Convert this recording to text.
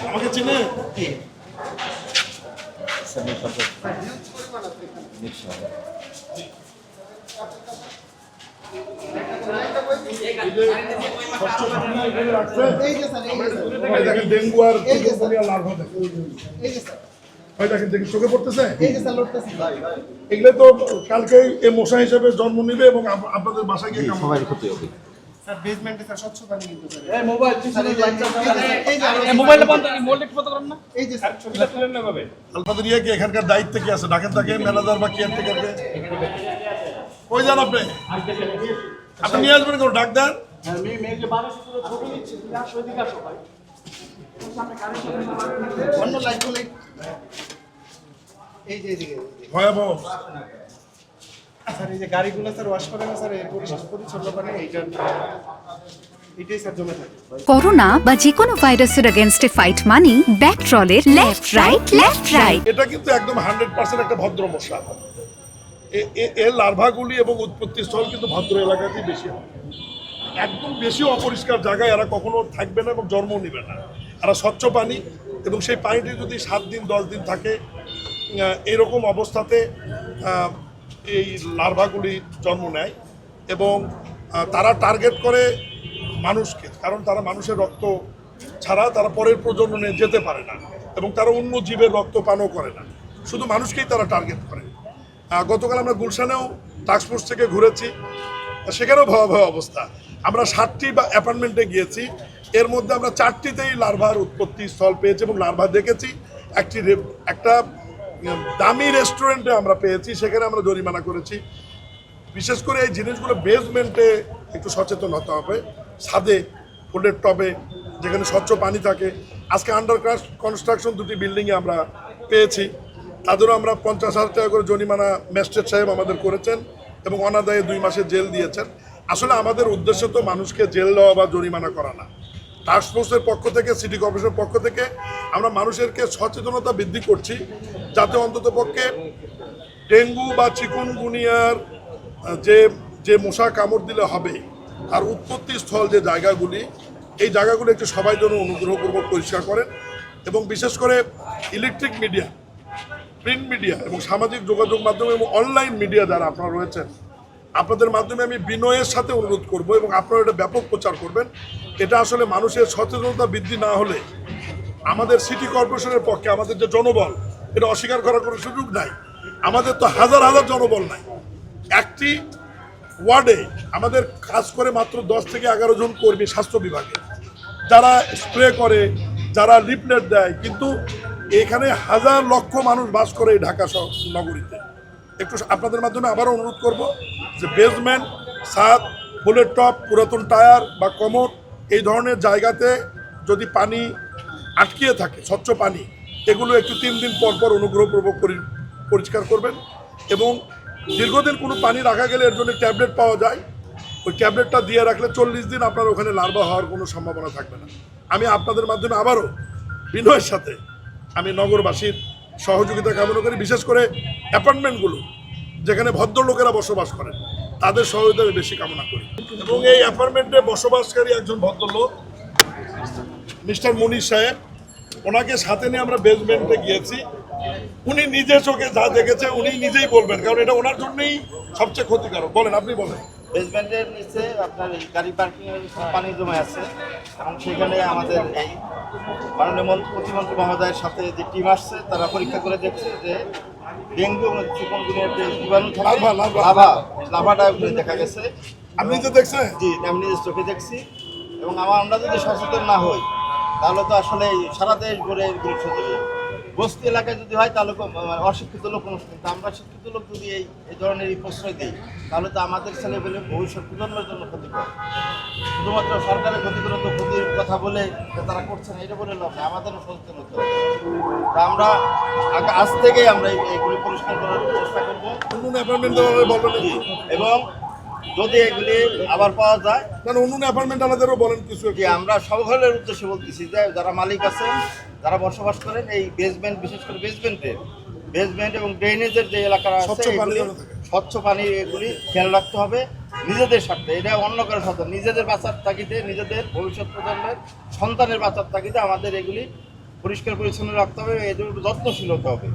আমাকে চিনে কি স্বচ্ছ পানি এখানে রাখছে। ভাই দেখেন ডেঙ্গু আর চিকুনগুনিয়া লার্ভা দেখেন। ভাই দেখেন দেখেন চোখে পড়তেছে। এগুলো তো কালকেই এই মশা হিসেবে জন্ম নিবে এবং আপনাদের বাসায় গিয়ে সবাই ক্ষতি হবে। স্যার বেসমেন্টে স্যার স্বচ্ছ পানি কিন্তু স্যার এই মোবাইল পিছনে লাইটটা এই মোবাইলটা বন্ধ মোবাইল একটু বন্ধ করেন না এই যে স্যার ছবিটা তুলেন না ভাবে আপনাদের ইয়ে কি এখানকার দায়িত্বে কি আছে? ডাকেন তাকে ম্যানেজার বা কেয়ারটেকারকে। কই যান আপনি? আপনি নিয়ে আসবেন কেন? ডাক দেন। অন্য লাইটগুলো এই যে এদিকে ভয়াবহ। স্যার এই যে গাড়িগুলো স্যার ওয়াশ করে না স্যার এর পরিচ্ছন্ন পানি এইটাই স্যার জমে থাকে। করোনা বা যে কোনো ভাইরাসের এগেইনস্টে ফাইট মানি ব্যাকট্রলের লেফট রাইট। এটা কিন্তু একদম 100% একটা ভদ্র মশা। এর লার্ভাগুলি এবং উৎপত্তি স্থল কিন্তু ভদ্র এলাকাতেই বেশি হয়। একদম বেশি অপরিষ্কার জায়গায় এরা কখনো থাকবে না এবং জন্ম নেবে না। এরা স্বচ্ছ পানি এবং সেই পানিটি যদি 7 দিন 10 দিন থাকে এরকম অবস্থাতে এই লার্ভাগুলি জন্ম নেয় এবং তারা টার্গেট করে মানুষকে, কারণ তারা মানুষের রক্ত ছাড়া তারা পরের প্রজন্মে যেতে পারে না এবং তারা অন্য জীবের রক্ত পানও করে না, শুধু মানুষকেই তারা টার্গেট করে। গতকাল আমরা গুলশানেও টাস্কফোর্স থেকে ঘুরেছি, সেখানেও ভয়াবহ অবস্থা। আমরা 60টি অ্যাপার্টমেন্টে গিয়েছি, এর মধ্যে আমরা 4টিতেই লার্ভার উৎপত্তি স্থল পেয়েছি এবং লার্ভা দেখেছি। একটা দামি রেস্টুরেন্টে আমরা পেয়েছি, সেখানে আমরা জরিমানা করেছি। বিশেষ করে এই জিনিসগুলো বেসমেন্টে একটু সচেতন হতে হবে, ছাদে ফুলের টবে যেখানে স্বচ্ছ পানি থাকে। আজকে আন্ডার কনস্ট্রাকশন 2টি বিল্ডিংয়ে আমরা পেয়েছি, তাদেরও আমরা 50,000 টাকা করে জরিমানা ম্যাজিস্ট্রেট সাহেব আমাদের করেছেন এবং অনাদায়ে 2 মাসের জেল দিয়েছেন। আসলে আমাদের উদ্দেশ্য তো মানুষকে জেল দেওয়া বা জরিমানা করা না। টাস্কফোর্সের পক্ষ থেকে, সিটি কর্পোরেশনের পক্ষ থেকে আমরা মানুষেরকে সচেতনতা বৃদ্ধি করছি, যাতে অন্ততপক্ষে ডেঙ্গু বা চিকুনগুনিয়ার যে মশা কামড় দিলে হবে আর উৎপত্তি স্থল যে জায়গাগুলি, এই জায়গাগুলো একটু সবাই যেন অনুগ্রহপূর্বক পরিষ্কার করেন এবং বিশেষ করে ইলেকট্রিক মিডিয়া, প্রিন্ট মিডিয়া এবং সামাজিক যোগাযোগ মাধ্যম এবং অনলাইন মিডিয়া যারা আপনারা রয়েছেন, আপনাদের মাধ্যমে আমি বিনয়ের সাথে অনুরোধ করব এবং আপনারা এটা ব্যাপক প্রচার করবেন। এটা আসলে মানুষের সচেতনতা বৃদ্ধি না হলে আমাদের সিটি কর্পোরেশনের পক্ষে আমাদের যে জনবল, এটা অস্বীকার করার কোনো সুযোগ নাই। আমাদের তো হাজার হাজার জনবল নাই, একটি ওয়ার্ডে আমাদের কাজ করে মাত্র 10 থেকে 11 জন কর্মী স্বাস্থ্য বিভাগে, যারা স্প্রে করে, যারা লিফলেট দেয়, কিন্তু এখানে হাজার লক্ষ মানুষ বাস করে এই ঢাকা নগরীতে। একটু আপনাদের মাধ্যমে আবারও অনুরোধ করব যে বেসমেন্ট, ছাদ, ফুলের টপ, পুরাতন টায়ার বা কমোড এই ধরনের জায়গাতে যদি পানি আটকিয়ে থাকে, স্বচ্ছ পানি, এগুলো একটু 3 দিন পর পর অনুগ্রহপূর্বক পরিষ্কার করবেন এবং দীর্ঘদিন কোনো পানি রাখা গেলে এর জন্য ট্যাবলেট পাওয়া যায়, ওই ট্যাবলেটটা দিয়ে রাখলে 40 দিন আপনার ওখানে লার্ভা হওয়ার কোনো সম্ভাবনা থাকবে না। আমি আপনাদের মাধ্যমে আবারও বিনয়ের সাথে আমি নগরবাসীর সহযোগিতা কামনা করি, বিশেষ করে অ্যাপার্টমেন্টগুলো যেখানে ভদ্রলোকেরা বসবাস করেন তাদের সহযোগিতা বেশি কামনা করি। এবং এই অ্যাপার্টমেন্টে বসবাসকারী একজন ভদ্রলোক মিস্টার মনির সাহেব, ওনাকে সাথে নিয়ে আমরা বেসমেন্টে গিয়েছি। উনি নিজে চোখে যা দেখেছে উনি নিজেই বলবেন, কারণ এটা ওনার জন্যই সবচেয়ে ক্ষতিকারক। বলেন, আপনি বলেন। বেসমেন্টের নিচে আপনার গাড়ি পার্কিং এর পানি জমে আছে এবং সেখানে আমাদের এই মাননীয় প্রতিমন্ত্রী মহোদয়ের সাথে যে টিম আসছে তারা পরীক্ষা করে দেখছে যে ডেঙ্গু এবং চিকুনগুনিয়ার যে জীবাণু থাকে লাভাটা দেখা গেছে। আপনি তো দেখছেন? জি, আমি নিজের চোখে দেখছি এবং আমরা যদি সচেতন না হই তাহলে তো আসলে সারা দেশ ভরে এগুলো ছড়িয়ে বস্তি এলাকায় যদি হয় তাহলে অশিক্ষিত লোক অনুষ্ঠান, কিন্তু আমরা শিক্ষিত লোক যদি এই ধরনের প্রশ্রয় দিই তাহলে তো আমাদের ছেলেপেলে ভবিষ্যৎ প্রজন্মের জন্য ক্ষতিকর। শুধুমাত্র সরকারের ক্ষতিকর ক্ষতির কথা বলে তারা করছে না এটা বলে লাভ নেই, আমাদেরও সচেতন হতে হবে। তা আমরা আজ থেকেই আমরা এইগুলি পরিষ্কার করার চেষ্টা করবো এবং যদি এগুলি আবার পাওয়া যায় কারণ অন্য অ্যাপার্টমেন্ট আলাদারও বলেন কিছু কি, আমরা সকলের উদ্দেশ্যে বলতেছি যে যারা মালিক আছেন, যারা বসবাস করেন এই বেসমেন্ট, বিশেষ করে বেসমেন্ট এবং ড্রেনেজের যে এলাকার আছে স্বচ্ছ পানি এগুলি খেয়াল রাখতে হবে নিজেদের স্বার্থে। এটা অন্য কারো স্বার্থ, নিজেদের বাঁচার তাগিদে, নিজেদের ভবিষ্যৎ প্রজন্মের সন্তানের বাঁচার তাগিদে আমাদের এগুলি পরিষ্কার পরিচ্ছন্ন রাখতে হবে, এদের যত্নশীল হতে হবে।